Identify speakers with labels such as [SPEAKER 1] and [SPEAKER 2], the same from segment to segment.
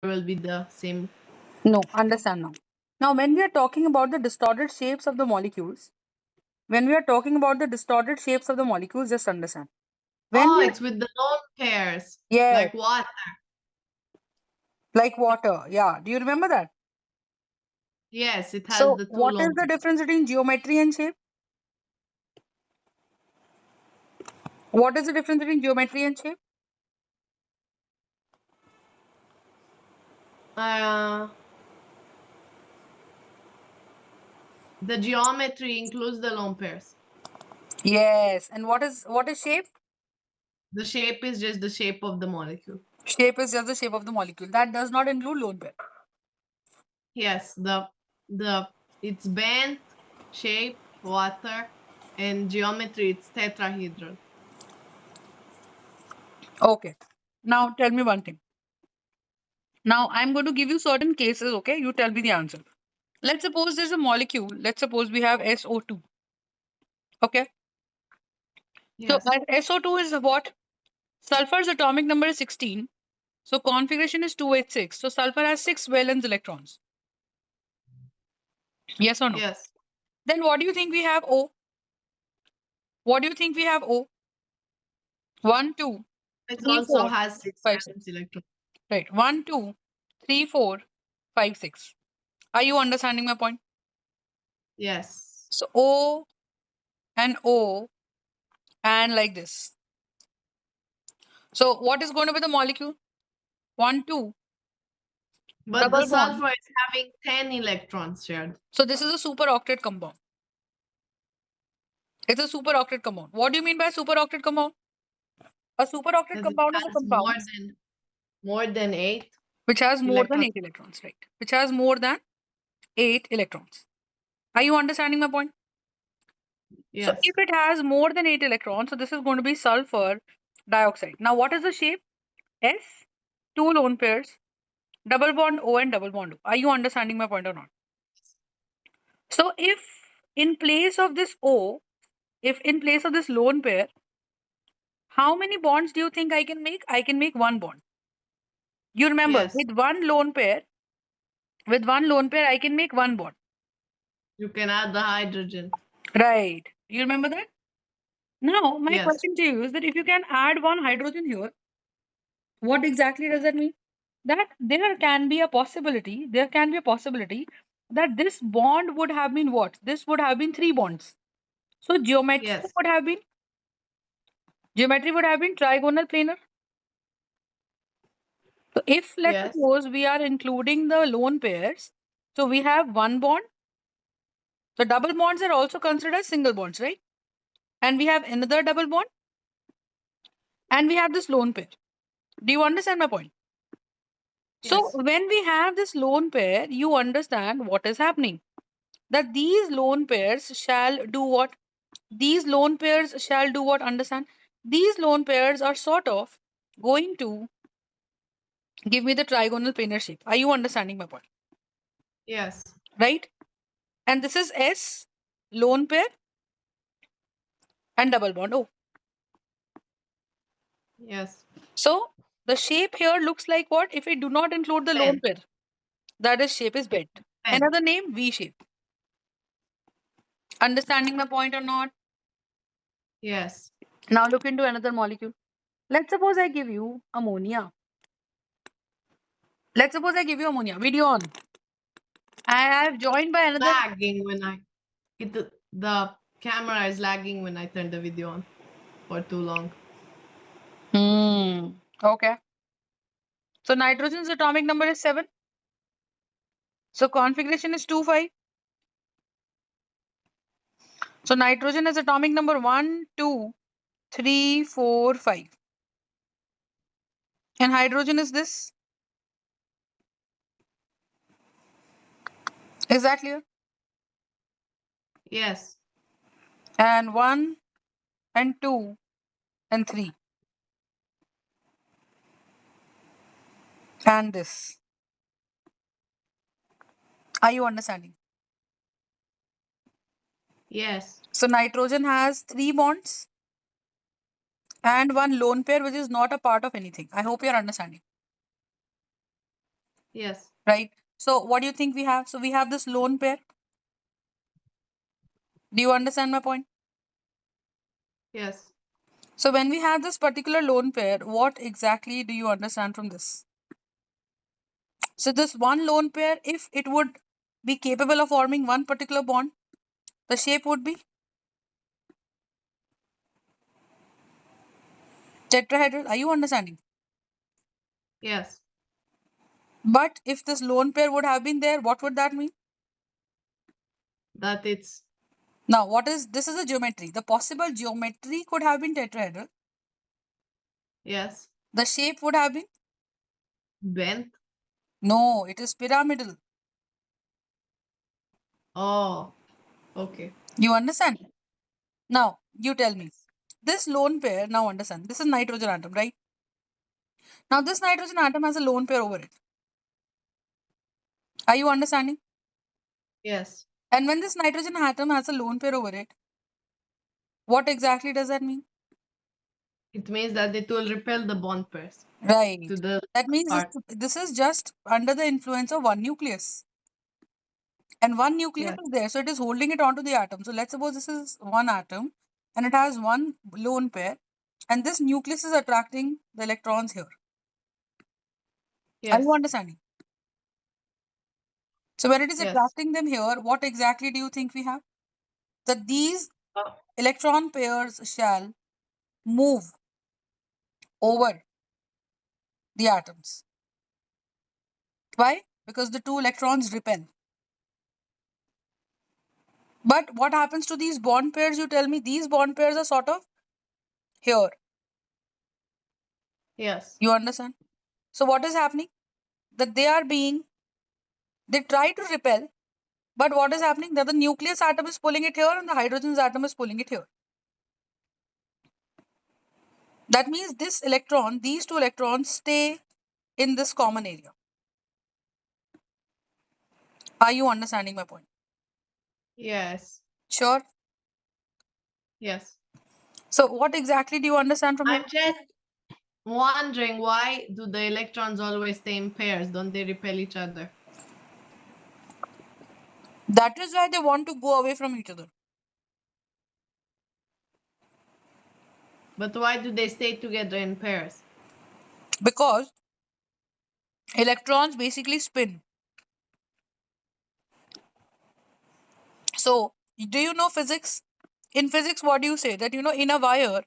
[SPEAKER 1] will be the same.
[SPEAKER 2] No, understand now. Now, when we are talking about the distorted shapes of the molecules, when we are talking about the distorted shapes of the molecules, just understand. When
[SPEAKER 1] Oh,
[SPEAKER 2] we,
[SPEAKER 1] it's with the lone pairs,
[SPEAKER 2] yes,
[SPEAKER 1] like what?
[SPEAKER 2] like water. Yeah. Do you remember that?
[SPEAKER 1] Yes, it has
[SPEAKER 2] So,
[SPEAKER 1] the two
[SPEAKER 2] what is
[SPEAKER 1] lone
[SPEAKER 2] the
[SPEAKER 1] pairs.
[SPEAKER 2] difference between geometry and shape? What is the difference between geometry and shape?
[SPEAKER 1] Uh, the geometry includes the lone pairs.
[SPEAKER 2] Yes. And what is shape?
[SPEAKER 1] The shape is just the shape of the molecule.
[SPEAKER 2] Shape is just the shape of the molecule. That does not include lone pair.
[SPEAKER 1] Yes, the it's bent, shape, water, and geometry. It's tetrahedral.
[SPEAKER 2] Okay. Now tell me one thing. Now I'm going to give you certain cases, okay? You tell me the answer. Let's suppose there's a molecule. Let's suppose we have SO2. Okay. So
[SPEAKER 1] Yes,
[SPEAKER 2] SO2 is what? Sulfur's atomic number is 16. So configuration is 286. So sulfur has 6 valence electrons. Yes or no?
[SPEAKER 1] yes.
[SPEAKER 2] Then what do you think we have O? What do you think we have O? 1, 2,
[SPEAKER 1] It
[SPEAKER 2] 3,
[SPEAKER 1] also
[SPEAKER 2] 4,
[SPEAKER 1] has six
[SPEAKER 2] 5, 6.
[SPEAKER 1] valence electrons.
[SPEAKER 2] Right. 1, 2, 3, 4, 5, 6. Are you understanding my point?
[SPEAKER 1] Yes,
[SPEAKER 2] So O and O and like this. So what is going to be the molecule? 1, 2,
[SPEAKER 1] but the
[SPEAKER 2] double bond.
[SPEAKER 1] sulfur is having 10 electrons shared.
[SPEAKER 2] So this is a superoctet compound. It's a superoctet compound. What do you mean by superoctet compound? A superoctet
[SPEAKER 1] That it
[SPEAKER 2] compound is a
[SPEAKER 1] has more
[SPEAKER 2] compound
[SPEAKER 1] than more than eight
[SPEAKER 2] which has more than
[SPEAKER 1] electrons.
[SPEAKER 2] 8 electrons, right? Which has more than 8 electrons. Are you understanding my point? So
[SPEAKER 1] Yes,
[SPEAKER 2] if it has more than 8 electrons, so this is going to be sulfur dioxide. Now what is the shape? S, two lone pairs, double bond O and double bond O. Are you understanding my point or not? So if in place of this O, if in place of this lone pair, how many bonds do you think I can make? I can make one bond. You remember,
[SPEAKER 1] yes.
[SPEAKER 2] with one lone pair, I can make one bond.
[SPEAKER 1] You can add the hydrogen.
[SPEAKER 2] Right. You remember that? Now, my
[SPEAKER 1] Yes,
[SPEAKER 2] question to you is that if you can add one hydrogen here, what exactly does that mean? That there can be a possibility that this bond would have been what? This would have been three bonds. So
[SPEAKER 1] yes,
[SPEAKER 2] geometry would have been trigonal planar. So if let's
[SPEAKER 1] yes,
[SPEAKER 2] suppose we are including the lone pairs, so we have one bond. So double bonds are also considered as single bonds, right? And we have another double bond, and we have this lone pair. Do you understand my point? So
[SPEAKER 1] yes,
[SPEAKER 2] when we have this lone pair, you understand what is happening. That these lone pairs shall do what? These lone pairs shall do what? Understand? These lone pairs are sort of going to give me the trigonal planar shape. Are you understanding my point?
[SPEAKER 1] yes,
[SPEAKER 2] Right? And this is S, lone pair, and double bond O.
[SPEAKER 1] yes.
[SPEAKER 2] So the shape here looks like what? If we do not include the lone
[SPEAKER 1] Pen,
[SPEAKER 2] pair, that is shape is bent.
[SPEAKER 1] pen.
[SPEAKER 2] Another name, V shape. Understanding my point or not?
[SPEAKER 1] Yes,
[SPEAKER 2] Now look into another molecule. Let's suppose I give you ammonia. Let's suppose I give you ammonia. Video on. I have joined by another.
[SPEAKER 1] lagging when the camera is lagging when I turn the video on for too long.
[SPEAKER 2] Okay. So nitrogen's atomic number is 7. So configuration is 2, 5. So nitrogen has atomic number 1, 2, 3, 4, 5. And hydrogen is this. Is that clear?
[SPEAKER 1] Yes,
[SPEAKER 2] And 1 and 2 and 3. And this. Are you understanding?
[SPEAKER 1] yes,
[SPEAKER 2] So nitrogen has 3 bonds and one lone pair which is not a part of anything. I hope you're understanding.
[SPEAKER 1] Yes.
[SPEAKER 2] right? So what do you think we have? So we have this lone pair. Do you understand my point?
[SPEAKER 1] Yes.
[SPEAKER 2] So when we have this particular lone pair, what exactly do you understand from this? So this one lone pair, if it would be capable of forming one particular bond, the shape would be tetrahedral. Are you understanding?
[SPEAKER 1] Yes.
[SPEAKER 2] But if this lone pair would have been there, what would that mean?
[SPEAKER 1] That it's
[SPEAKER 2] Now, what is this? Is a geometry. The possible geometry could have been tetrahedral.
[SPEAKER 1] yes.
[SPEAKER 2] The shape would have been
[SPEAKER 1] Bent.
[SPEAKER 2] no, it is pyramidal.
[SPEAKER 1] Oh, okay.
[SPEAKER 2] You understand? Now, you tell me. This lone pair, now understand. This is nitrogen atom, right? Now, this nitrogen atom has a lone pair over it. Are you understanding?
[SPEAKER 1] Yes.
[SPEAKER 2] And when this nitrogen atom has a lone pair over it, what exactly does that mean?
[SPEAKER 1] It means that it will repel the bond pairs
[SPEAKER 2] Right.
[SPEAKER 1] to the
[SPEAKER 2] That means
[SPEAKER 1] part.
[SPEAKER 2] this is just under the influence of one nucleus. And one nucleus
[SPEAKER 1] Yes.
[SPEAKER 2] is there, so it is holding it onto the atom. So let's suppose this is one atom and it has one lone pair, and this nucleus is attracting the electrons here. Are you
[SPEAKER 1] Yes.
[SPEAKER 2] understanding? So when it is
[SPEAKER 1] Yes.
[SPEAKER 2] attracting them here, what exactly do you think we have? That these
[SPEAKER 1] Oh,
[SPEAKER 2] electron pairs shall move over the atoms. Why? Because the two electrons repel. But what happens to these bond pairs? You tell me these bond pairs are sort of here.
[SPEAKER 1] yes.
[SPEAKER 2] You understand? So what is happening? That they try to repel, but what is happening? That the nucleus atom is pulling it here and the hydrogen atom is pulling it here. That means these two electrons stay in this common area. Are you understanding my point?
[SPEAKER 1] Yes.
[SPEAKER 2] Sure.
[SPEAKER 1] Yes.
[SPEAKER 2] So what exactly do you understand from here?
[SPEAKER 1] I'm just wondering, why do the electrons always stay in pairs? Don't they repel each other?
[SPEAKER 2] That is why they want to go away from each other.
[SPEAKER 1] But why do they stay together in pairs?
[SPEAKER 2] Because electrons basically spin. So, do you know physics? In physics, what do you say? That in a wire,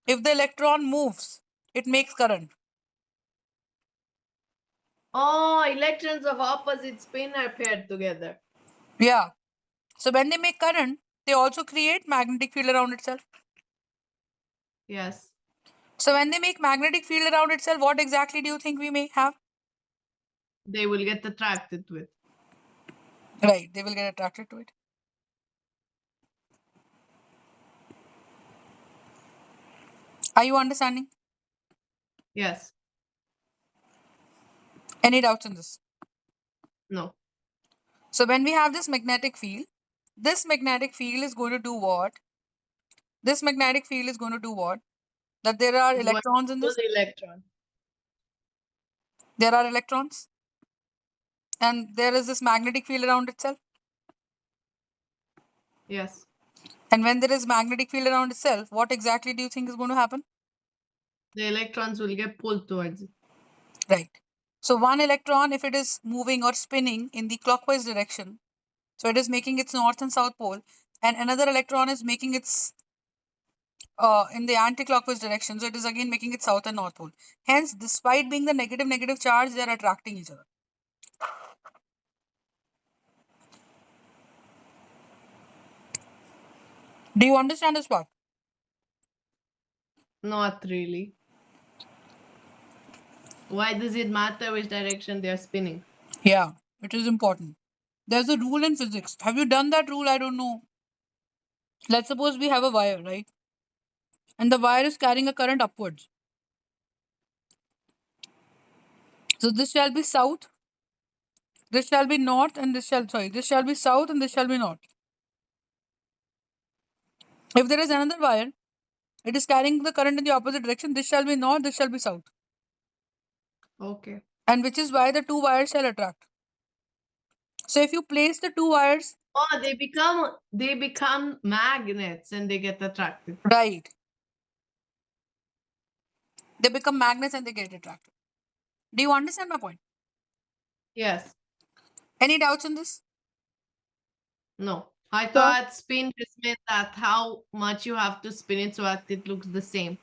[SPEAKER 2] if the electron moves, it makes current.
[SPEAKER 1] Oh, electrons of opposite spin are paired together.
[SPEAKER 2] Yeah. So when they make current, they also create magnetic field around itself.
[SPEAKER 1] Yes.
[SPEAKER 2] So when they make magnetic field around itself, what exactly do you think we may have?
[SPEAKER 1] They will get attracted to it.
[SPEAKER 2] Right, they will get attracted to it. Are you understanding?
[SPEAKER 1] Yes.
[SPEAKER 2] Any doubts in this?
[SPEAKER 1] No.
[SPEAKER 2] So when we have this magnetic field is going to do what? This magnetic field is going to do what? That there are
[SPEAKER 1] It's going to
[SPEAKER 2] electrons in
[SPEAKER 1] pull
[SPEAKER 2] this.
[SPEAKER 1] the electron.
[SPEAKER 2] There are electrons, and there is this magnetic field around itself.
[SPEAKER 1] Yes.
[SPEAKER 2] And when there is magnetic field around itself, what exactly do you think is going to happen?
[SPEAKER 1] The electrons will get pulled towards it.
[SPEAKER 2] Right. So one electron, if it is moving or spinning in the clockwise direction, so it is making its north and south pole, and another electron is making its in the anti-clockwise direction, so it is again making its south and north pole. Hence, despite being the negative charge, they are attracting each other. Do you understand this part?
[SPEAKER 1] Not really. Why does it matter which direction they are spinning?
[SPEAKER 2] Yeah, it is important. There's a rule in physics. Have you done that rule? I don't know. Let's suppose we have a wire, right? And the wire is carrying a current upwards. So this shall be south, this shall be north, and this shall be south, and this shall be north. If there is another wire, it is carrying the current in the opposite direction. This shall be north, this shall be south.
[SPEAKER 1] Okay.
[SPEAKER 2] And which is why the two wires shall attract. So if you place the two wires,
[SPEAKER 1] Oh, they become magnets and they get attracted.
[SPEAKER 2] right, they become magnets and they get attracted. Do you understand my point?
[SPEAKER 1] Yes.
[SPEAKER 2] Any doubts in this?
[SPEAKER 1] No. I
[SPEAKER 2] Sure.
[SPEAKER 1] thought spin just meant that how much you have to spin it so that it looks the same.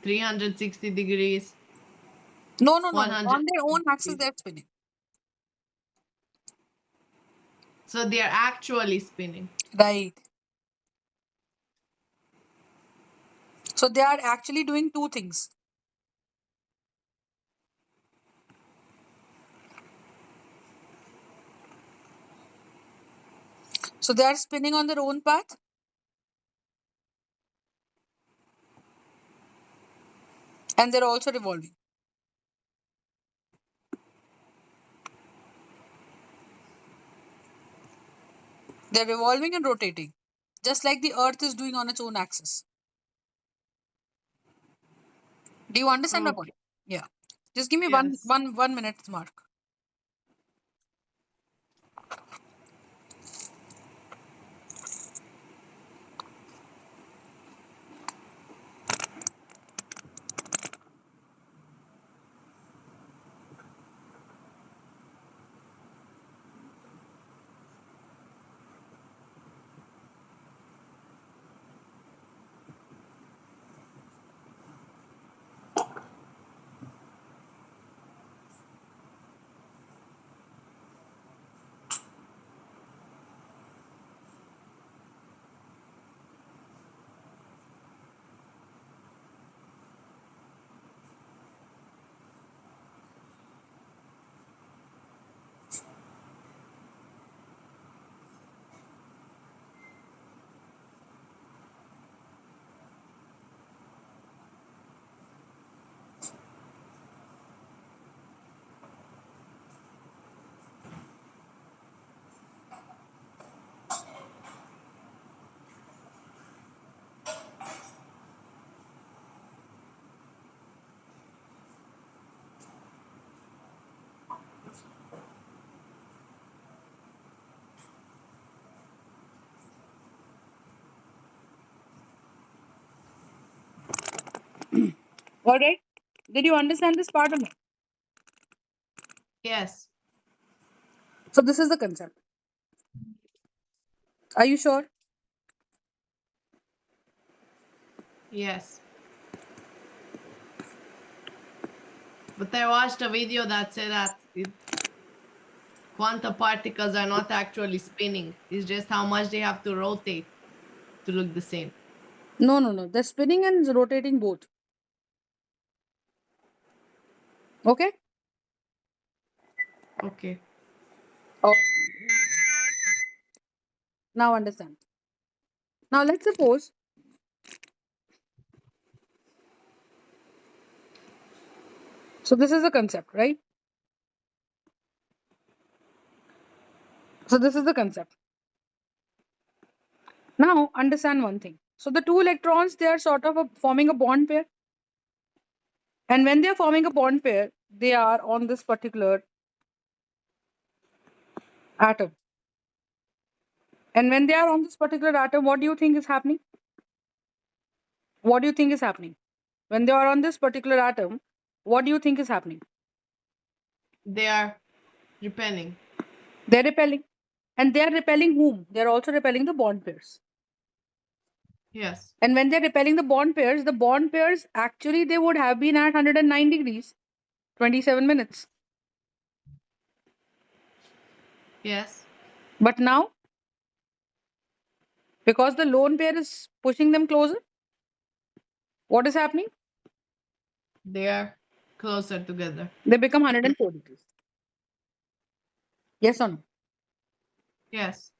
[SPEAKER 1] 360 degrees,
[SPEAKER 2] No, no, no.
[SPEAKER 1] 100
[SPEAKER 2] On their own axis,
[SPEAKER 1] degrees.
[SPEAKER 2] they're spinning.
[SPEAKER 1] So they are actually spinning.
[SPEAKER 2] Right. So they are actually doing two things. So they are spinning on their own path, and they're also revolving. They're revolving and rotating, just like the Earth is doing on its own axis. Do you understand my
[SPEAKER 1] Okay.
[SPEAKER 2] point? Yeah. Just give me
[SPEAKER 1] Yes.
[SPEAKER 2] 1 minute, Mark. All right. Did you understand this part or not?
[SPEAKER 1] Yes.
[SPEAKER 2] So this is the concept. Are you sure?
[SPEAKER 1] Yes. But I watched a video that said that quantum particles are not actually spinning. It's just how much they have to rotate to look the same.
[SPEAKER 2] No, no, no. They're spinning and rotating both. Okay.
[SPEAKER 1] Okay.
[SPEAKER 2] Oh, now understand. Now let's suppose. So this is the concept, right? So this is the concept. Now understand one thing. So the two electrons, they are sort of forming a bond pair. And when they are forming a bond pair, they are on this particular atom. And when they are on this particular atom, what do you think is happening? What do you think is happening? When they are on this particular atom, what do you think is happening?
[SPEAKER 1] They are repelling.
[SPEAKER 2] They're repelling. And they are repelling whom? They're also repelling the bond pairs.
[SPEAKER 1] Yes.
[SPEAKER 2] And when they're repelling the bond pairs actually they would have been at 109 degrees, 27 minutes.
[SPEAKER 1] Yes.
[SPEAKER 2] But now, because the lone pair is pushing them closer, what is happening?
[SPEAKER 1] They are closer together.
[SPEAKER 2] They become 104 degrees. Yes or no?
[SPEAKER 1] Yes.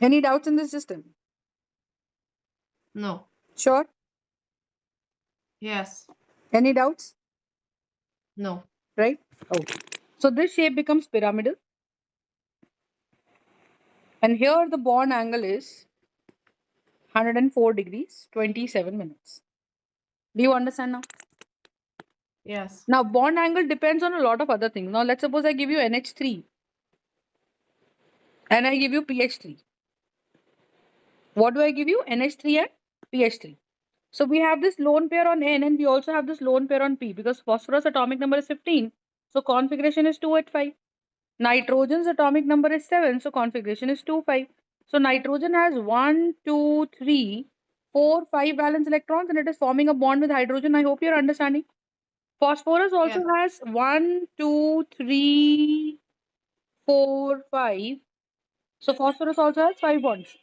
[SPEAKER 2] Any doubts in this system?
[SPEAKER 1] No.
[SPEAKER 2] Sure.
[SPEAKER 1] Yes.
[SPEAKER 2] Any doubts?
[SPEAKER 1] No.
[SPEAKER 2] Right? Okay. So this shape becomes pyramidal. And here the bond angle is 104 degrees, 27 minutes. Do you understand now?
[SPEAKER 1] Yes.
[SPEAKER 2] Now, bond angle depends on a lot of other things. Now, let's suppose I give you NH3 and I give you PH3. What do I give you? NH3 and PH3. So we have this lone pair on N and we also have this lone pair on P because phosphorus atomic number is 15. So configuration is 2 at 5. Nitrogen's atomic number is 7. So configuration is 2, 5. So nitrogen has 1, 2, 3, 4, 5 valence electrons and it is forming a bond with hydrogen. I hope you're understanding. Phosphorus also
[SPEAKER 1] Yes.
[SPEAKER 2] has 1, 2, 3, 4, 5. So phosphorus also has 5 bonds.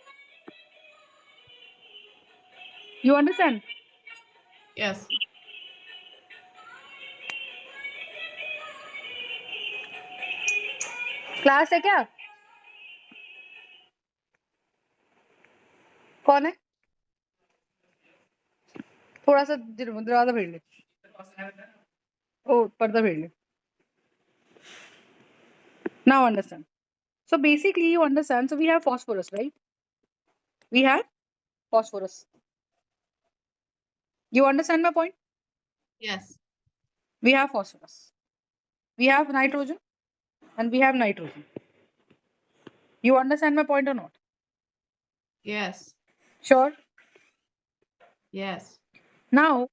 [SPEAKER 2] You understand?
[SPEAKER 1] Yes.
[SPEAKER 2] Class है क्या कौन है थोड़ा सा दरवाजा भेड़ ले ओ पर्दा भेड़ ले now understand so basically you understand so we have phosphorus right we have phosphorus you understand my point
[SPEAKER 1] Yes.
[SPEAKER 2] we have phosphorus we have nitrogen and we have nitrogen you understand my point or not
[SPEAKER 1] Yes.
[SPEAKER 2] sure
[SPEAKER 1] Yes.
[SPEAKER 2] now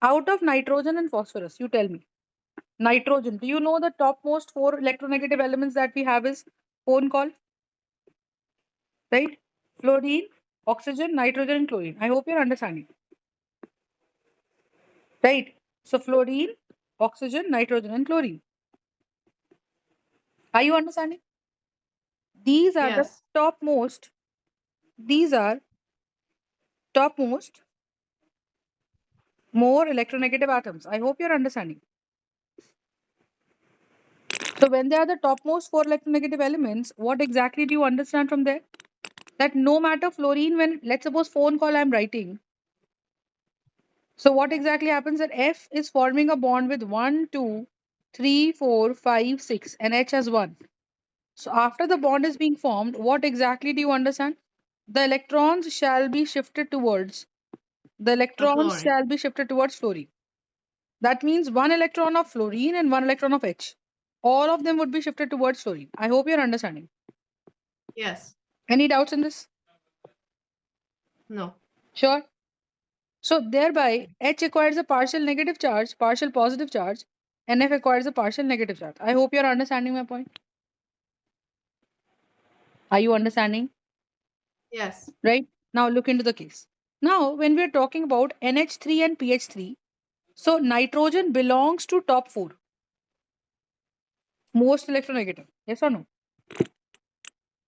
[SPEAKER 2] out of nitrogen and phosphorus you tell me nitrogen do you know the topmost four electronegative elements that we have is phone call right fluorine oxygen nitrogen and chlorine I hope you're understanding right so fluorine oxygen nitrogen and chlorine are you understanding these are the
[SPEAKER 1] Yes.
[SPEAKER 2] topmost these are topmost more electronegative atoms I hope you're understanding so when they are the topmost four electronegative elements what exactly do you understand from there that no matter fluorine when let's suppose phone call I'm writing so what exactly happens that F is forming a bond with 1 2 3 4 5 6 and H has 1 so after the bond is being formed what exactly do you understand the electrons shall be shifted towards the
[SPEAKER 1] The
[SPEAKER 2] electrons
[SPEAKER 1] fluorine.
[SPEAKER 2] shall be shifted towards fluorine. That means one electron of fluorine and one electron of H. All of them would be shifted towards fluorine. I hope you're understanding.
[SPEAKER 1] Yes.
[SPEAKER 2] Any doubts in this?
[SPEAKER 1] No.
[SPEAKER 2] Sure. So thereby H acquires a partial negative charge, partial positive charge, and F acquires a partial negative charge. I hope you're understanding my point. Are you understanding?
[SPEAKER 1] Yes.
[SPEAKER 2] Right? Now look into the case. Now when we're talking about NH3 and PH3, so nitrogen belongs to top four, most electronegative. Yes or no?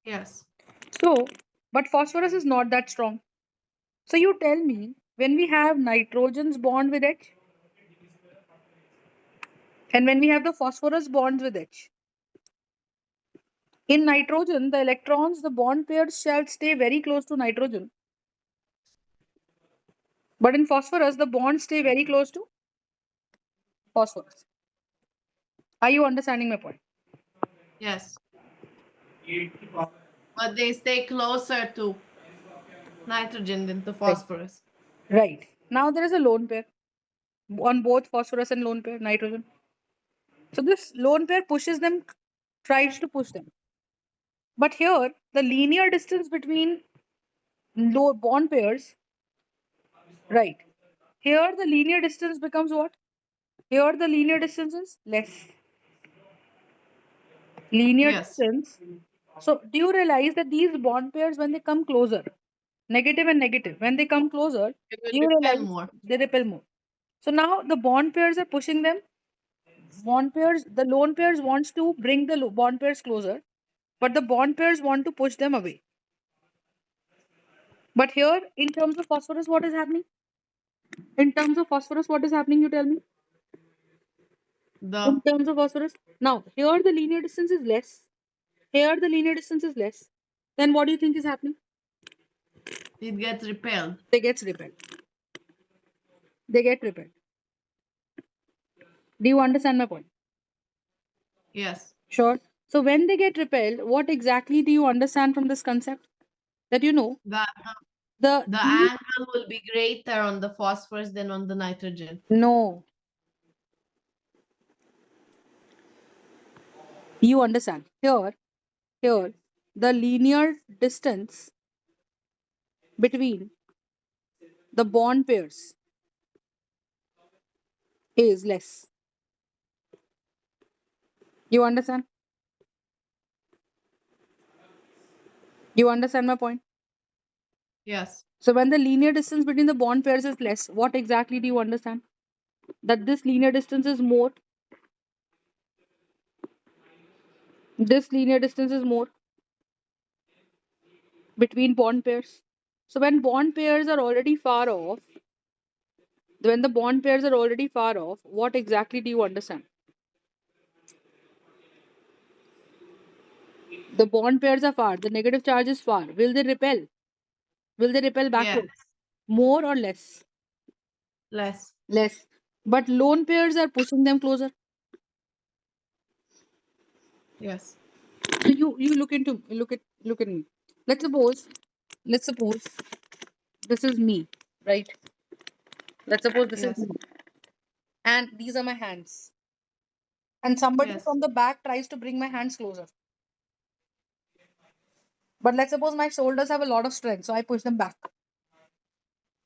[SPEAKER 1] Yes.
[SPEAKER 2] So, but phosphorus is not that strong. So you tell me when we have nitrogen's bond with H and when we have the phosphorus bonds with H. In nitrogen, the electrons, the bond pairs shall stay very close to nitrogen. But in phosphorus, the bonds stay very close to phosphorus. Are you understanding my point?
[SPEAKER 1] Yes. But they stay closer to nitrogen than to
[SPEAKER 2] Right.
[SPEAKER 1] phosphorus.
[SPEAKER 2] Right. Now there is a lone pair on both phosphorus and lone pair, nitrogen. So this lone pair pushes them, tries to push them. But here, the linear distance between low bond pairs, right? Here the linear distance becomes what? Here the linear distance is less. Linear
[SPEAKER 1] Yes.
[SPEAKER 2] distance. So do you realize that these bond pairs when they come closer, negative and negative, when they come closer,
[SPEAKER 1] It will
[SPEAKER 2] do you
[SPEAKER 1] repel
[SPEAKER 2] realize
[SPEAKER 1] more.
[SPEAKER 2] they repel more? So now the bond pairs are pushing them. Bond pairs, the lone pairs wants to bring the bond pairs closer, but the bond pairs want to push them away. But here, in terms of phosphorus, what is happening? In terms of phosphorus, what is happening? You tell me.
[SPEAKER 1] The
[SPEAKER 2] In terms of phosphorus, now here the linear distance is less. Here the linear distance is less. Then what do you think is happening?
[SPEAKER 1] it gets repelled.
[SPEAKER 2] They gets repelled. They get repelled. Do you understand my point?
[SPEAKER 1] Yes.
[SPEAKER 2] Sure. So when they get repelled, what exactly do you understand from this concept? That you know
[SPEAKER 1] The
[SPEAKER 2] the
[SPEAKER 1] the
[SPEAKER 2] these
[SPEAKER 1] angle will be greater on the phosphorus than on the nitrogen.
[SPEAKER 2] no. You understand? Here, the linear distance between the bond pairs is less. You understand? You understand my point?
[SPEAKER 1] Yes.
[SPEAKER 2] So when the linear distance between the bond pairs is less, what exactly do you understand? That this linear distance is more. This linear distance is more between bond pairs. So when bond pairs are already far off, when the bond pairs are already far off, what exactly do you understand? The bond pairs are far, the negative charge is far. Will they repel? Will they repel
[SPEAKER 1] Yes.
[SPEAKER 2] backward? More or less?
[SPEAKER 1] Less.
[SPEAKER 2] Less. But lone pairs are pushing them closer.
[SPEAKER 1] Yes.
[SPEAKER 2] So you look at me. Let's suppose this is me, right? Let's suppose this is
[SPEAKER 1] Yes.
[SPEAKER 2] me, and these are my hands. And somebody
[SPEAKER 1] Yes.
[SPEAKER 2] from the back tries to bring my hands closer. But let's suppose my shoulders have a lot of strength, so I push them back.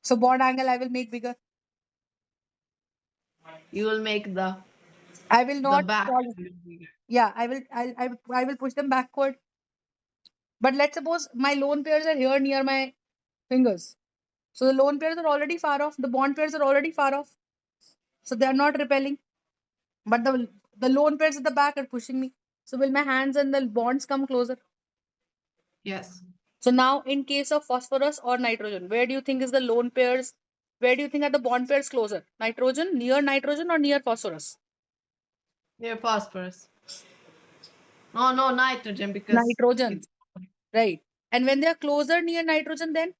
[SPEAKER 2] So bond angle I will make bigger.
[SPEAKER 1] You will make
[SPEAKER 2] I will
[SPEAKER 1] the
[SPEAKER 2] not
[SPEAKER 1] back.
[SPEAKER 2] fall. Yeah, I will push them backward. But let's suppose my lone pairs are here near my fingers. So the lone pairs are already far off. The bond pairs are already far off. So they are not repelling. But the lone pairs at the back are pushing me. So will my hands and the bonds come closer?
[SPEAKER 1] Yes.
[SPEAKER 2] So now in case of phosphorus or nitrogen, where do you think is the lone pairs? Where do you think are the bond pairs closer? Nitrogen or near phosphorus?
[SPEAKER 1] Near phosphorus. No, no, nitrogen because
[SPEAKER 2] Nitrogen,
[SPEAKER 1] it's
[SPEAKER 2] right. And when they are closer near nitrogen, then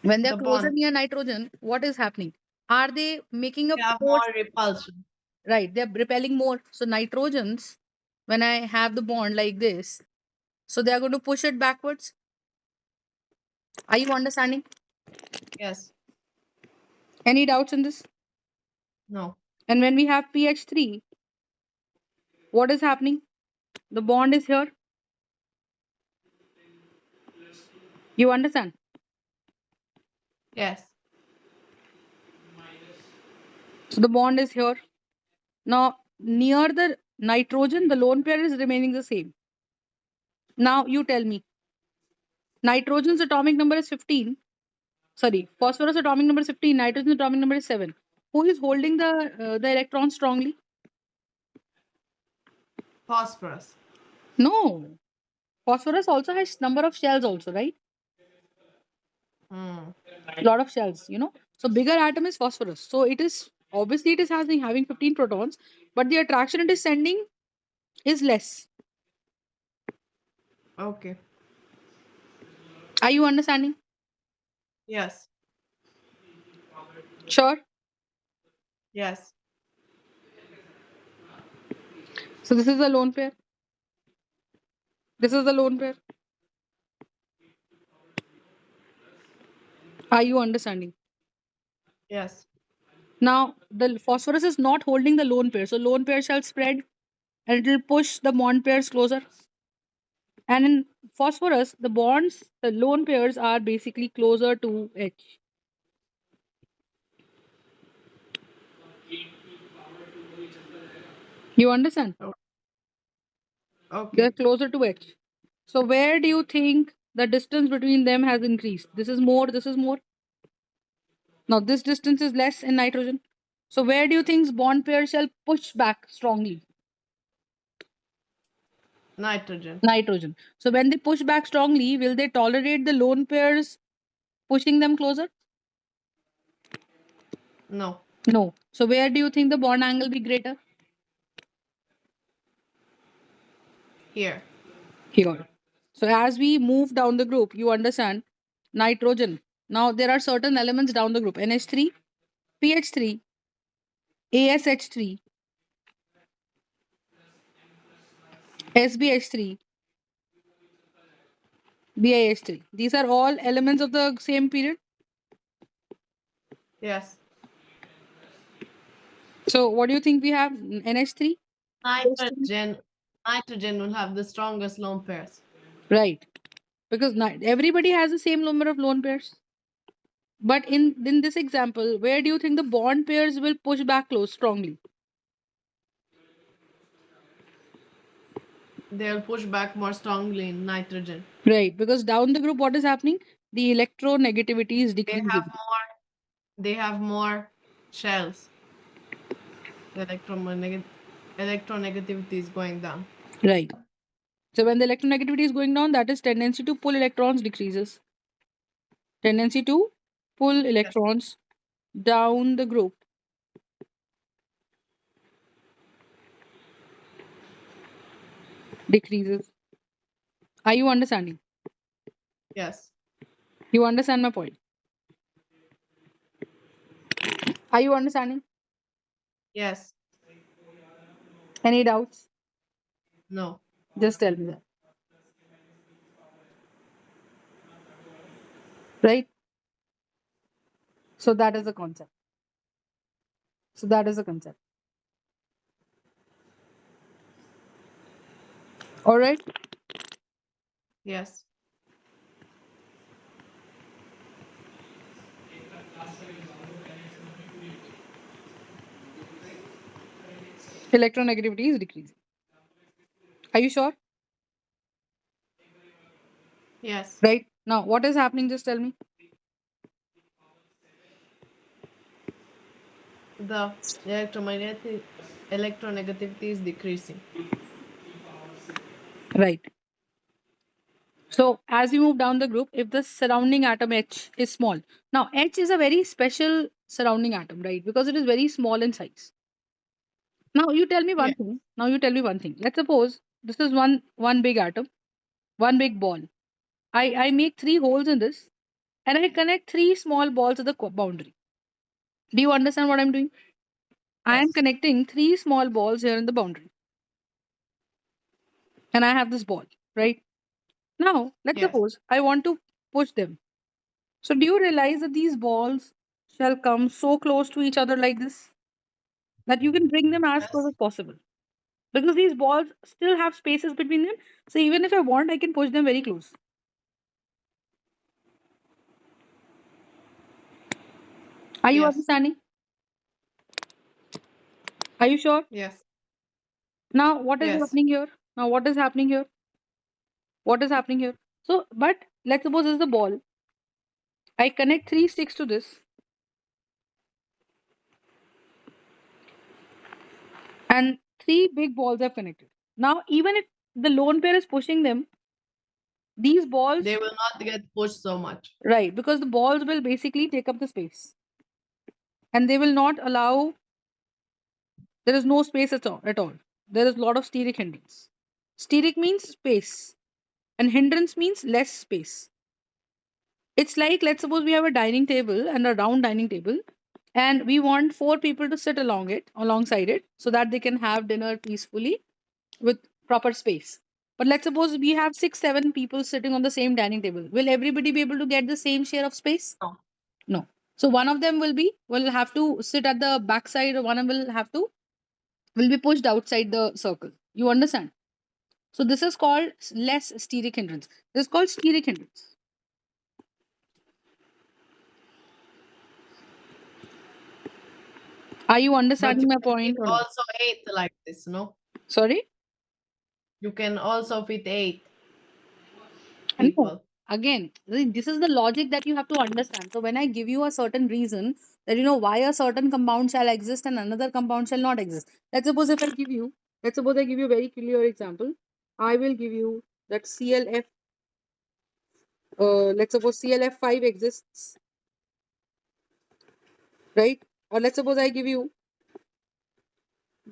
[SPEAKER 2] when they are
[SPEAKER 1] the
[SPEAKER 2] closer
[SPEAKER 1] bond.
[SPEAKER 2] near nitrogen, what is happening? Are they making a
[SPEAKER 1] We have
[SPEAKER 2] force?
[SPEAKER 1] more repulsion.
[SPEAKER 2] Right, they're repelling more. So nitrogens, when I have the bond like this, so they are going to push it backwards. Are you understanding?
[SPEAKER 1] Yes.
[SPEAKER 2] Any doubts in this?
[SPEAKER 1] No.
[SPEAKER 2] And when we have pH 3, what is happening? The bond is here. You understand?
[SPEAKER 1] Yes.
[SPEAKER 2] So the bond is here. Now, near the nitrogen, the lone pair is remaining the same. Now, you tell me, nitrogen's atomic number is 15. Sorry, phosphorus atomic number is 15, nitrogen atomic number is 7. Who is holding the electron strongly?
[SPEAKER 1] Phosphorus.
[SPEAKER 2] No. Phosphorus also has number of shells also, right?
[SPEAKER 1] Hmm.
[SPEAKER 2] Lot of shells, So bigger atom is phosphorus. So it is obviously it is having 15 protons, but the attraction it is sending is less.
[SPEAKER 1] Okay.
[SPEAKER 2] Are you understanding?
[SPEAKER 1] Yes.
[SPEAKER 2] Sure.
[SPEAKER 1] Yes.
[SPEAKER 2] So this is the lone pair. This is the lone pair. Are you understanding?
[SPEAKER 1] Yes.
[SPEAKER 2] Now the phosphorus is not holding the lone pair. So lone pair shall spread and it will push the bond pairs closer. And in phosphorus, the lone pairs are basically closer to H. You understand?
[SPEAKER 1] O-
[SPEAKER 2] They're
[SPEAKER 1] Okay.
[SPEAKER 2] closer to H. So where do you think the distance between them has increased? This is more, this is more. Now this distance is less in nitrogen. So where do you think bond pairs shall push back strongly?
[SPEAKER 1] Nitrogen.
[SPEAKER 2] Nitrogen. So when they push back strongly, will they tolerate the lone pairs pushing them closer?
[SPEAKER 1] No.
[SPEAKER 2] No. So where do you think the bond angle be greater?
[SPEAKER 1] Here.
[SPEAKER 2] Here. So as we move down the group, you understand nitrogen. Now there are certain elements down the group: NH3, PH3, ASH3, SBH3, BIH3. These are all elements of the same period.
[SPEAKER 1] Yes.
[SPEAKER 2] So what do you think we have? NH3?
[SPEAKER 1] Nitrogen, nitrogen will have the strongest lone pairs.
[SPEAKER 2] Right. Because everybody has the same number of lone pairs. But in this example, where do you think the bond pairs will push back close strongly?
[SPEAKER 1] They'll push back more strongly in nitrogen.
[SPEAKER 2] Right. Because down the group, what is happening? The electronegativity is
[SPEAKER 1] They have
[SPEAKER 2] decreasing.
[SPEAKER 1] more. They have more shells. The electronegativity is going down.
[SPEAKER 2] Right. So when the electronegativity is going down, that is tendency to pull electrons decreases. Tendency to pull
[SPEAKER 1] Yes.
[SPEAKER 2] electrons down the group decreases. Are you understanding?
[SPEAKER 1] Yes.
[SPEAKER 2] You understand my point? Are you understanding?
[SPEAKER 1] Yes.
[SPEAKER 2] Any doubts?
[SPEAKER 1] No.
[SPEAKER 2] Just tell me that. Right? So that is the concept. So that is the concept. All right.
[SPEAKER 1] Yes.
[SPEAKER 2] Electronegativity is decreasing. Are you sure?
[SPEAKER 1] Yes.
[SPEAKER 2] Right? Now, what is happening? Just tell me.
[SPEAKER 1] The electromagnetic electronegativity is decreasing.
[SPEAKER 2] Right. So as we move down the group, if the surrounding atom H is small. Now, H is a very special surrounding atom, right? Because it is very small in size. Now you tell me one
[SPEAKER 1] Yeah.
[SPEAKER 2] thing. Now you tell me one thing. Let's suppose this is one big atom, one big ball. I make three holes in this and I connect three small balls at the boundary. Do you understand what I'm doing? I am
[SPEAKER 1] Yes.
[SPEAKER 2] connecting three small balls here in the boundary. And I have this ball, right? Now, let's
[SPEAKER 1] Yes.
[SPEAKER 2] suppose I want to push them. So, do you realize that these balls shall come so close to each other like this that you can bring them as close
[SPEAKER 1] Yes.
[SPEAKER 2] as possible? Because these balls still have spaces between them. So, even if I want, I can push them very close. Are you
[SPEAKER 1] Yes.
[SPEAKER 2] understanding? Are you sure?
[SPEAKER 1] Yes.
[SPEAKER 2] Now, what is
[SPEAKER 1] Yes.
[SPEAKER 2] happening here? Now, what is happening here? What is happening here? So, but let's suppose this is the ball. I connect three sticks to this, and three big balls are connected. Now, even if the lone pair is pushing them, these
[SPEAKER 1] They
[SPEAKER 2] balls,
[SPEAKER 1] will not get pushed so much.
[SPEAKER 2] right, because the balls will basically take up the space and they will not allow, there is no space at all. There is a lot of steric hindrance. Steric means space, and hindrance means less space. It's like, let's suppose we have a dining table and a round dining table, and we want four people to sit alongside it, so that they can have dinner peacefully with proper space. But let's suppose we have six, seven people sitting on the same dining table. Will everybody be able to get the same share of space?
[SPEAKER 1] No.
[SPEAKER 2] No. So one of them will have to sit at the backside, or one will be pushed outside the circle. You understand? So this is called less steric hindrance. This is called steric hindrance. Are you
[SPEAKER 1] But you
[SPEAKER 2] understanding my
[SPEAKER 1] can
[SPEAKER 2] point
[SPEAKER 1] fit
[SPEAKER 2] or not?
[SPEAKER 1] also eight like this, no?
[SPEAKER 2] Sorry?
[SPEAKER 1] You can also fit eight
[SPEAKER 2] No.
[SPEAKER 1] people.
[SPEAKER 2] Again, this is the logic that you have to understand. So when I give you a certain reason that why a certain compound shall exist and another compound shall not exist. Let's suppose I give you a very clear example. I will give you that CLF. Let's suppose CLF5 exists, right? Or let's suppose I give you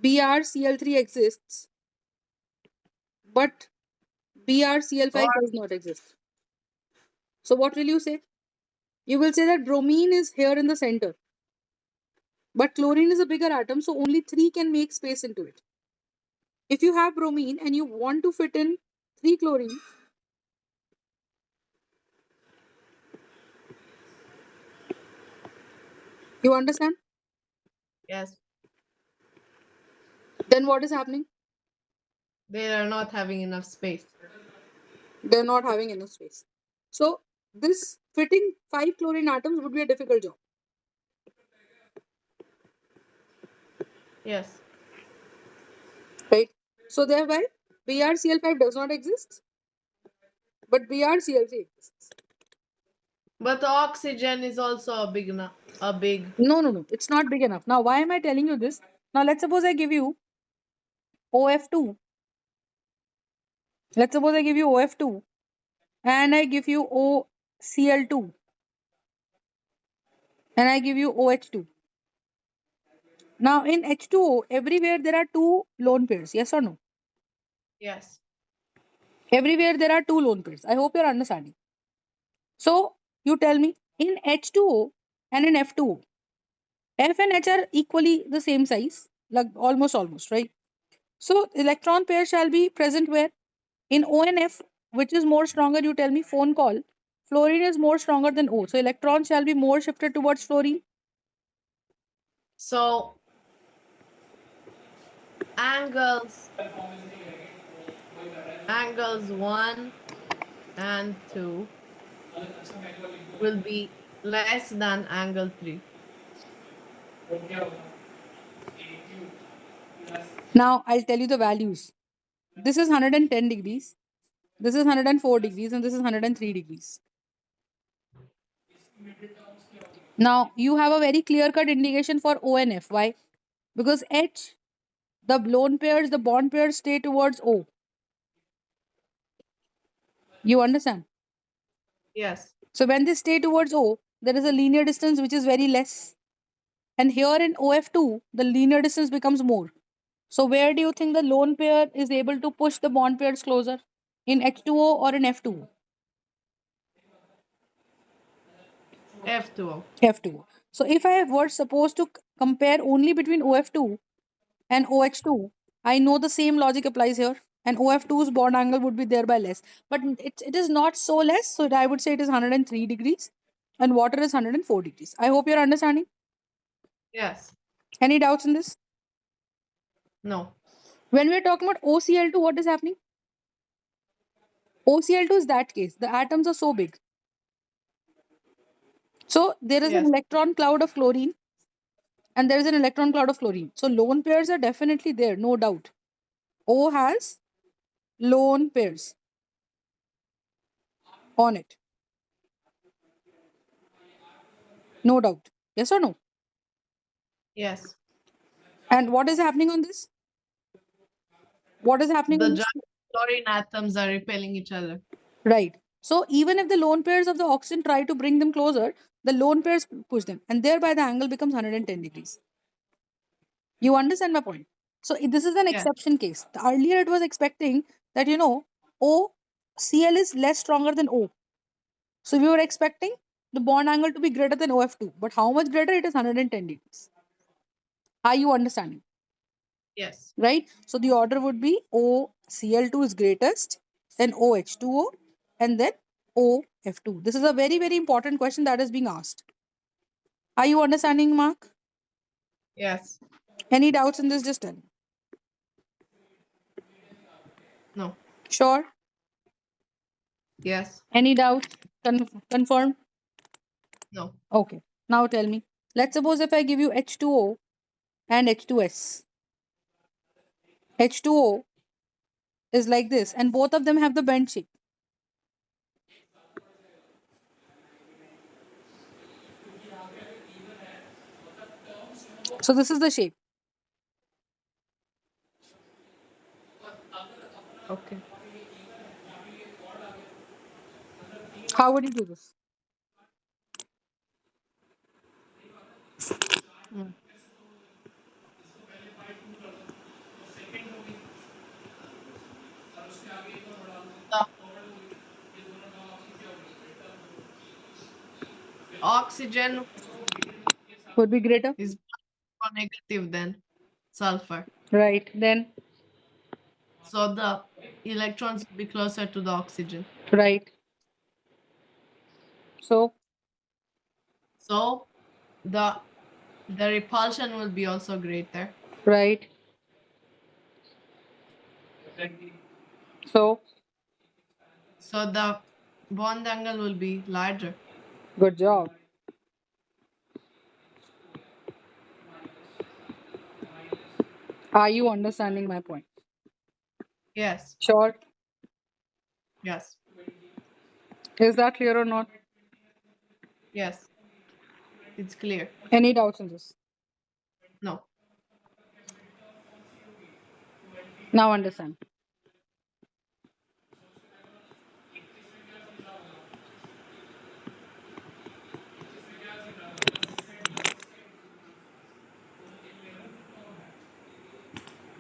[SPEAKER 2] BrCl3 exists, but
[SPEAKER 1] Or
[SPEAKER 2] BrCl5 does not exist. So what will you say? You will say that bromine is here in the center, but chlorine is a bigger atom, so only three can make space into it. If you have bromine and you want to fit in three chlorine, you understand?
[SPEAKER 1] yes.
[SPEAKER 2] Then what is happening?
[SPEAKER 1] They are not having enough space.
[SPEAKER 2] They're not having enough space. So this fitting 5 chlorine atoms would be a difficult job.
[SPEAKER 1] Yes.
[SPEAKER 2] Right? So thereby BrCl5 does not exist, but BrCl3 exists.
[SPEAKER 1] But the oxygen is also a big.
[SPEAKER 2] No. It's not big enough. Now, why am I telling you this? Now, let's suppose I give you OF2. Let's suppose I give you OF2 and I give you OCl2 and I give you OH2. Now, in H2O, everywhere there are two lone pairs. Yes or no?
[SPEAKER 1] Yes.
[SPEAKER 2] Everywhere there are two lone pairs. I hope you're understanding. So, you tell me in H2O and in F2O, F and H are equally the same size, like almost, right? So, electron pair shall be present where? In O and F, which is more stronger, you tell me phone call. Fluorine is more stronger than O. So, electrons shall be more shifted towards fluorine.
[SPEAKER 1] So angles angles 1 and 2 will be less than angle 3.
[SPEAKER 2] Now, I'll tell you the values. This is 110 degrees, this is 104 degrees, and this is 103 degrees. Now, you have a very clear cut indication for O and F. Why? Because H, the lone pairs, the bond pairs stay towards O. You understand?
[SPEAKER 1] Yes.
[SPEAKER 2] So, when they stay towards O, there is a linear distance which is very less. And here in OF2, the linear distance becomes more. So, where do you think the lone pair is able to push the bond pairs closer? In H2O or in F2O?
[SPEAKER 1] F2O.
[SPEAKER 2] F2O. So, if I were supposed to compare only between OF2 and OH2, I know the same logic applies here. And OF2's bond angle would be thereby less. But it is not so less. So, I would say it is 103 degrees and water is 104 degrees. I hope you're understanding.
[SPEAKER 1] Yes.
[SPEAKER 2] Any doubts in this?
[SPEAKER 1] No.
[SPEAKER 2] When we're talking about OCl2, what is happening? OCl2 is that case. The atoms are so big. So there is an
[SPEAKER 1] Yes.
[SPEAKER 2] electron cloud of chlorine and there is an electron cloud of fluorine. So lone pairs are definitely there, no doubt. O has lone pairs on it, no doubt. Yes or no?
[SPEAKER 1] Yes.
[SPEAKER 2] And what is happening on this? What is happening
[SPEAKER 1] The
[SPEAKER 2] on
[SPEAKER 1] giant
[SPEAKER 2] this?
[SPEAKER 1] chlorine atoms are repelling each other.
[SPEAKER 2] Right. So even if the lone pairs of the oxygen try to bring them closer, the lone pairs push them, and thereby the angle becomes 110 degrees. You understand my point? So this is an
[SPEAKER 1] Yes.
[SPEAKER 2] exception case. Earlier it was expecting that OCl is less stronger than O. So we were expecting the bond angle to be greater than OF2. But how much greater? It is 110 degrees. Are you understanding?
[SPEAKER 1] Yes.
[SPEAKER 2] Right? So the order would be OCl2 is greatest, then OH2O, and then OF2. This is a very, very important question that is being asked. Are you understanding, Mark?
[SPEAKER 1] Yes.
[SPEAKER 2] Any doubts in this? Just tell me.
[SPEAKER 1] No.
[SPEAKER 2] Sure.
[SPEAKER 1] Yes.
[SPEAKER 2] Any doubt? Confirm?
[SPEAKER 1] No.
[SPEAKER 2] Okay. Now tell me. Let's suppose if I give you H2O and H2S. H2O is like this, and both of them have the bend shape. So this is the shape.
[SPEAKER 1] Okay.
[SPEAKER 2] How would you do this?
[SPEAKER 1] Mm. The oxygen
[SPEAKER 2] Would be greater.
[SPEAKER 1] is more negative than sulfur.
[SPEAKER 2] Right. Then,
[SPEAKER 1] So the electrons will be closer to the oxygen.
[SPEAKER 2] right. So,
[SPEAKER 1] So the repulsion will be also greater.
[SPEAKER 2] right. So,
[SPEAKER 1] So the bond angle will be larger.
[SPEAKER 2] good job. Are you understanding my point?
[SPEAKER 1] Yes,
[SPEAKER 2] Sure.
[SPEAKER 1] yes,
[SPEAKER 2] Is that clear or not?
[SPEAKER 1] yes. It's clear.
[SPEAKER 2] Any doubts in this?
[SPEAKER 1] No.
[SPEAKER 2] Now understand.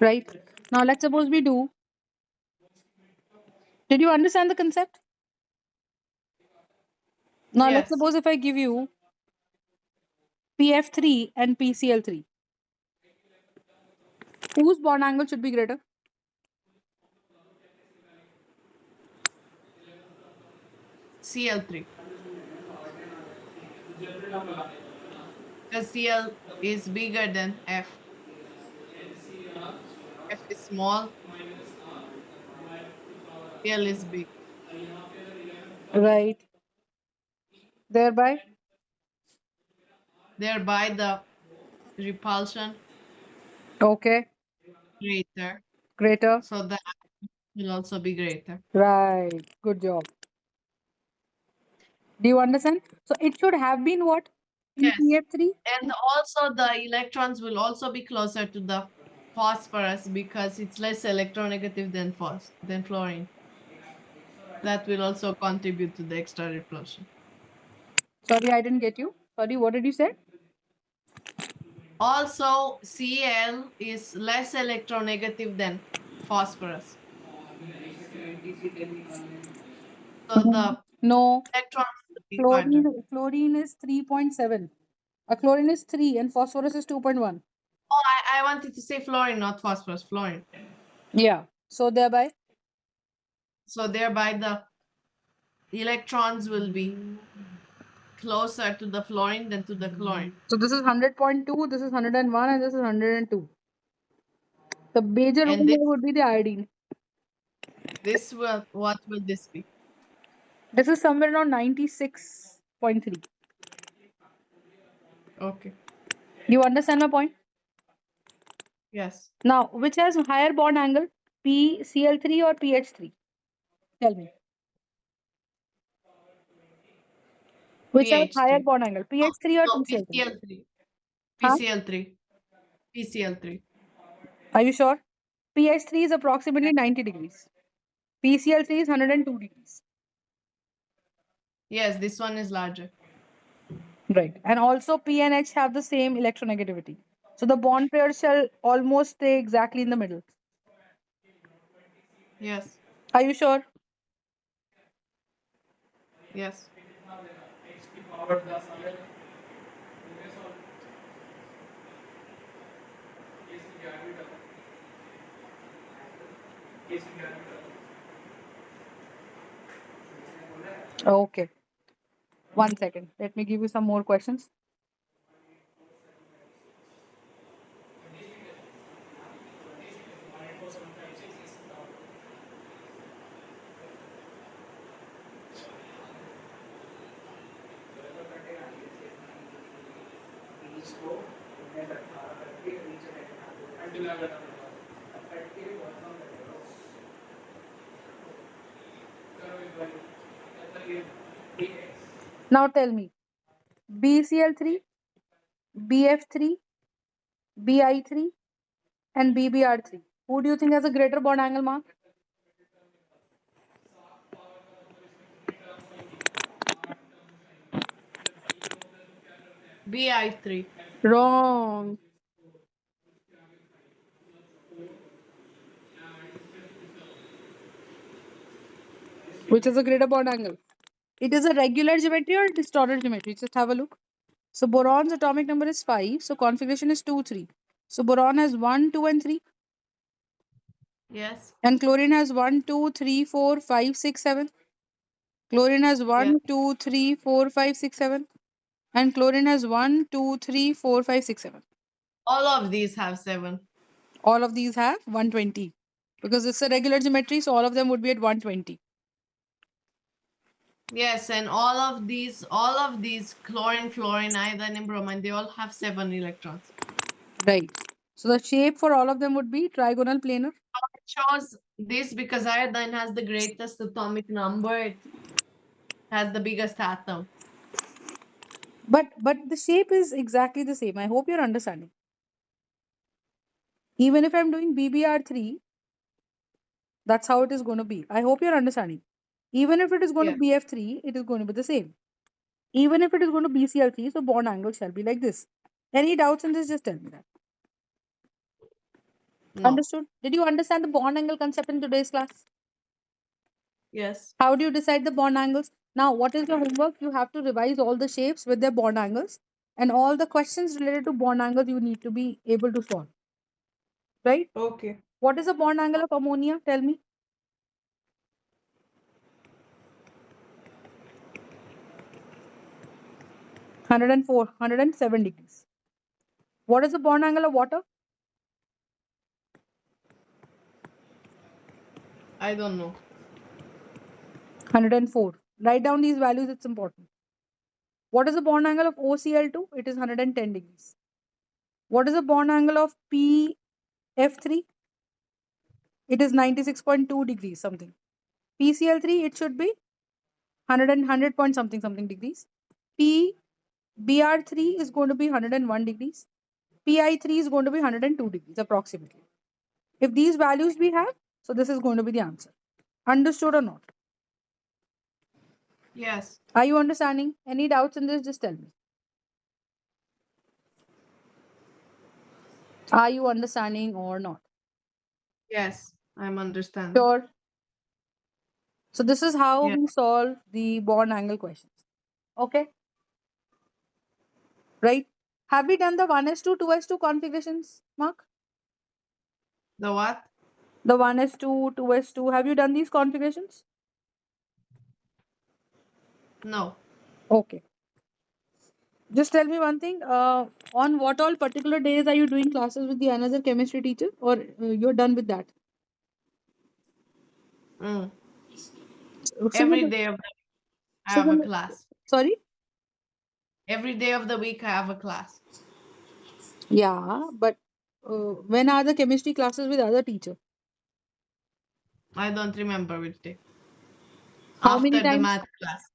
[SPEAKER 2] Right? Now let's suppose we do. Did you understand the concept? Now let's
[SPEAKER 1] Yes.
[SPEAKER 2] suppose if I give you PF3 and PCl3, whose bond angle should be greater?
[SPEAKER 1] Cl3. Because Cl is bigger than F. F is small, Cl is big.
[SPEAKER 2] Right. Thereby,
[SPEAKER 1] Thereby the repulsion
[SPEAKER 2] okay,
[SPEAKER 1] greater.
[SPEAKER 2] greater.
[SPEAKER 1] So the will also be greater.
[SPEAKER 2] Right. Good job. Do you understand? So it should have been what? In
[SPEAKER 1] Yes.
[SPEAKER 2] PF3?
[SPEAKER 1] And also the electrons will also be closer to the phosphorus because it's less electronegative than fluorine. That will also contribute to the extra repulsion.
[SPEAKER 2] Sorry, I didn't get you. Sorry, what did you say?
[SPEAKER 1] Also, Cl is less electronegative than phosphorus. So
[SPEAKER 2] Mhm.
[SPEAKER 1] the
[SPEAKER 2] No,
[SPEAKER 1] electrons will be farther.
[SPEAKER 2] chlorine is 3.7. A chlorine is 3 and phosphorus is 2.1.
[SPEAKER 1] Oh, I wanted to say fluorine, not phosphorus, fluorine.
[SPEAKER 2] Yeah. So thereby,
[SPEAKER 1] So thereby the electrons will be closer to the fluorine than to the chlorine.
[SPEAKER 2] so this is 100.2, this is 101, and this is 102. The major one
[SPEAKER 1] And
[SPEAKER 2] here would be the iodine.
[SPEAKER 1] this will what will this be?
[SPEAKER 2] This is somewhere around 96.3.
[SPEAKER 1] Okay.
[SPEAKER 2] You understand my point?
[SPEAKER 1] Yes.
[SPEAKER 2] Now, which has higher bond angle? PCl3 or PH3? Tell me. Which has higher
[SPEAKER 1] PH3.
[SPEAKER 2] bond angle?
[SPEAKER 1] No,
[SPEAKER 2] PH3 or
[SPEAKER 1] no,
[SPEAKER 2] PCl3?
[SPEAKER 1] PCl3.
[SPEAKER 2] Huh?
[SPEAKER 1] PCl3. PCl3.
[SPEAKER 2] Are you sure? PH3 is approximately 90 degrees. PCl3 is 102 degrees.
[SPEAKER 1] Yes, this one is larger.
[SPEAKER 2] Right. And also P and H have the same electronegativity. So the bond pairs shall almost stay exactly in the middle.
[SPEAKER 1] Yes.
[SPEAKER 2] Are you sure?
[SPEAKER 1] Yes.
[SPEAKER 2] Okay. 1 second. Let me give you some more questions. Now tell me, BCl3, BF3, BI3, and BBR3. Who do you think has a greater bond angle, Mark?
[SPEAKER 1] Bi3.
[SPEAKER 2] Wrong. Which is a greater bond angle? It is a regular geometry or distorted geometry. Just have a look. So boron's atomic number is 5. So configuration is 2, 3. So boron has 1, 2, and 3.
[SPEAKER 1] Yes.
[SPEAKER 2] And chlorine has 1, 2, 3, 4, 5, 6, 7. Chlorine has
[SPEAKER 1] Yes.
[SPEAKER 2] 1, 2, 3, 4, 5, 6, 7. And chlorine has 1, 2, 3, 4, 5, 6, 7.
[SPEAKER 1] All of these have 7.
[SPEAKER 2] All of these have 120. because it's a regular geometry, so all of them would be at 120.
[SPEAKER 1] Yes, and all of these chlorine, fluorine, iodine, and bromine, they all have 7 electrons.
[SPEAKER 2] Right. So the shape for all of them would be trigonal planar.
[SPEAKER 1] It shows this because iodine has the greatest atomic number. It has the biggest atom.
[SPEAKER 2] But the shape is exactly the same. I hope you're understanding. Even if I'm doing BBR3, that's how it is going to be. I hope you're understanding. Even if it is going to
[SPEAKER 1] Yeah.
[SPEAKER 2] BF3, it is going to be the same. Even if it is going to BCL3, so bond angle shall be like this. Any doubts in this, just tell me that.
[SPEAKER 1] No.
[SPEAKER 2] Understood? Did you understand the bond angle concept in today's class?
[SPEAKER 1] Yes.
[SPEAKER 2] How do you decide the bond angles? Now, what is your homework? You have to revise all the shapes with their bond angles, and all the questions related to bond angles you need to be able to solve. Right?
[SPEAKER 1] Okay.
[SPEAKER 2] What is the bond angle of ammonia? Tell me. 104, 107 degrees. What is the bond angle of water?
[SPEAKER 1] I don't know.
[SPEAKER 2] 104. Write down these values, it's important. What is the bond angle of OCl2? It is 110 degrees. What is the bond angle of PF3? It is 96.2 degrees something. PCl3, it should be 100 point something something degrees. PBr3 is going to be 101 degrees. PI3 is going to be 102 degrees approximately. If these values we have, so this is going to be the answer. Understood or not?
[SPEAKER 1] Yes.
[SPEAKER 2] Are you understanding? Any doubts in this? Just tell me. Are you understanding or not?
[SPEAKER 1] Yes. I'm understanding.
[SPEAKER 2] Sure. So this is how
[SPEAKER 1] Yeah.
[SPEAKER 2] we solve the bond angle questions. Okay. Right. Have we done the 1s2, 2s2 configurations, Mark?
[SPEAKER 1] The what?
[SPEAKER 2] The 1s2, 2s2. Have you done these configurations?
[SPEAKER 1] No.
[SPEAKER 2] Okay. Just tell me one thing. On what all particular days are you doing classes with the another chemistry teacher, or you're done with that?
[SPEAKER 1] Mm. Every
[SPEAKER 2] Similar.
[SPEAKER 1] day of the I have a
[SPEAKER 2] Similar.
[SPEAKER 1] class.
[SPEAKER 2] Sorry.
[SPEAKER 1] Every day of the week I have a class.
[SPEAKER 2] Yeah, but when are the chemistry classes with other teacher?
[SPEAKER 1] I don't remember which day.
[SPEAKER 2] How many
[SPEAKER 1] After the
[SPEAKER 2] times?
[SPEAKER 1] math class.